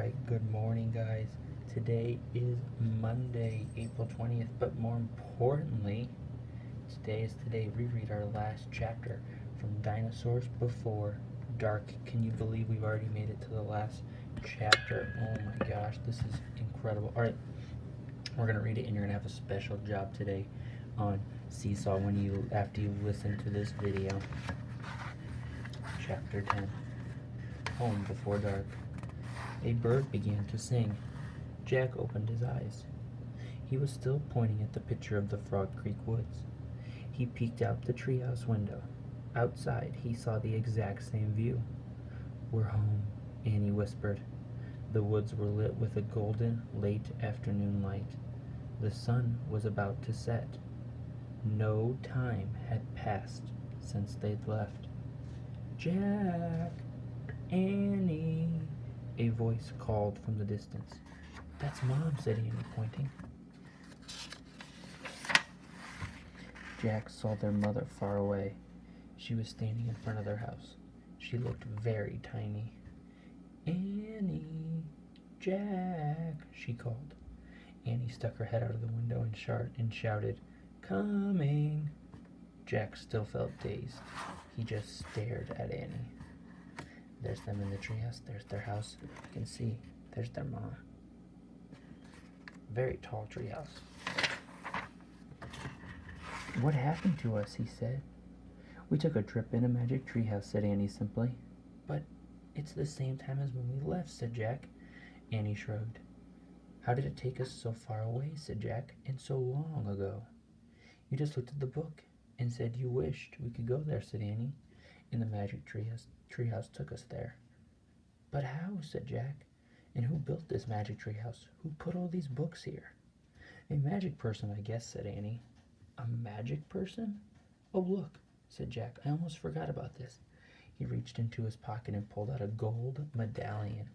Alright, good morning guys. Today is Monday, April 20th, but more importantly, today is the day we read our last chapter from Dinosaurs Before Dark. Can you believe we've already made it to the last chapter? Oh my gosh, this is incredible. Alright, we're going to read it and you're going to have a special job today on Seesaw after you listen to this video. Chapter 10. Home Before Dark. A bird began to sing. Jack opened his eyes. He was still pointing at the picture of the Frog Creek woods. He peeked out the treehouse window. Outside, he saw the exact same view. "We're home," Annie whispered. The woods were lit with a golden, late afternoon light. The sun was about to set. No time had passed since they'd left. "Jack! Annie!" a voice called from the distance. "That's Mom," said Annie, pointing. Jack saw their mother far away. She was standing in front of their house. She looked very tiny. "Annie! Jack!" she called. Annie stuck her head out of the window and shouted, "Coming!" Jack still felt dazed. He just stared at Annie. There's them in the treehouse. There's their house. You can see. There's their mom. Very tall treehouse. "What happened to us?" he said. "We took a trip in a magic treehouse," said Annie simply. "But it's the same time as when we left," said Jack. Annie shrugged. "How did it take us so far away?" said Jack. "And so long ago?" "You just looked at the book and said you wished we could go there," said Annie. "And the magic treehouse took us there." "But how?" said Jack. "And who built this magic treehouse? Who put all these books here?" "A magic person, I guess," said Annie. "A magic person? Oh, look," said Jack. "I almost forgot about this." He reached into his pocket and pulled out a gold medallion.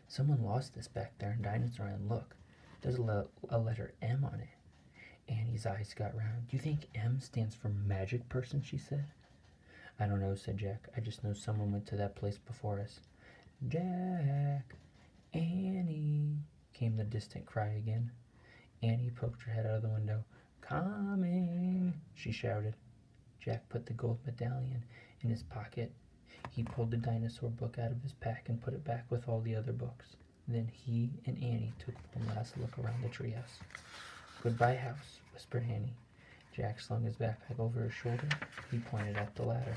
"Someone lost this back there in Dinosaur Land. Look, there's a letter M on it." Annie's eyes got round. "Do you think M stands for magic person?" she said. "I don't know," said Jack. "I just know someone went to that place before us." "Jack! Annie!" came the distant cry again. Annie poked her head out of the window. "Coming!" she shouted. Jack put the gold medallion in his pocket. He pulled the dinosaur book out of his pack and put it back with all the other books. Then he and Annie took one last look around the treehouse. "Goodbye, house," whispered Annie. Jack slung his backpack over his shoulder. He pointed at the ladder.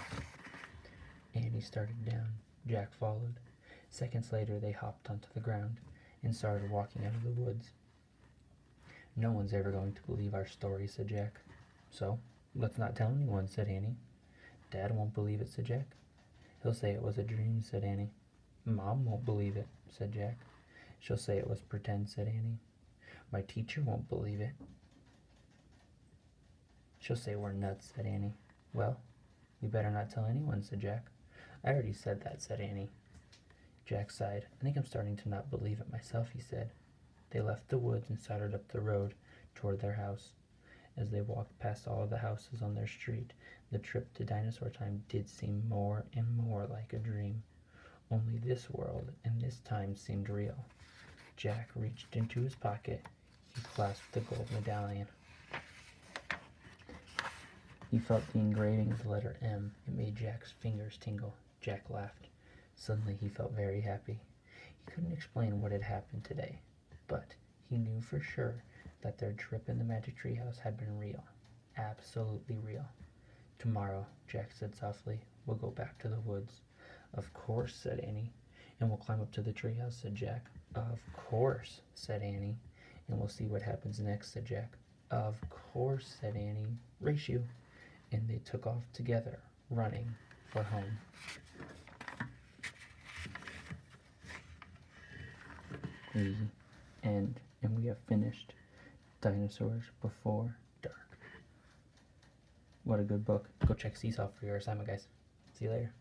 Annie started down. Jack followed. Seconds later, they hopped onto the ground and started walking out of the woods. "No one's ever going to believe our story," said Jack. "So, let's not tell anyone," said Annie. "Dad won't believe it," said Jack. "He'll say it was a dream," said Annie. "Mom won't believe it," said Jack. "She'll say it was pretend," said Annie. "My teacher won't believe it. She'll say we're nuts," said Annie. "Well, we better not tell anyone," said Jack. "I already said that," said Annie. Jack sighed. "I think I'm starting to not believe it myself," he said. They left the woods and started up the road toward their house. As they walked past all of the houses on their street, the trip to Dinosaur Time did seem more and more like a dream. Only this world and this time seemed real. Jack reached into his pocket. He clasped the gold medallion. He felt the engraving of the letter M. It made Jack's fingers tingle. Jack laughed. Suddenly he felt very happy. He couldn't explain what had happened today, but he knew for sure that their trip in the magic treehouse had been real. Absolutely real. "Tomorrow," Jack said softly, "we'll go back to the woods." "Of course," said Annie. "And we'll climb up to the treehouse," said Jack. "Of course," said Annie. "And we'll see what happens next," said Jack. "Of course," said Annie. "Race you." And they took off together, running for home. The end. And we have finished Dinosaurs Before Dark. What a good book. Go check Seesaw for your assignment, guys. See you later.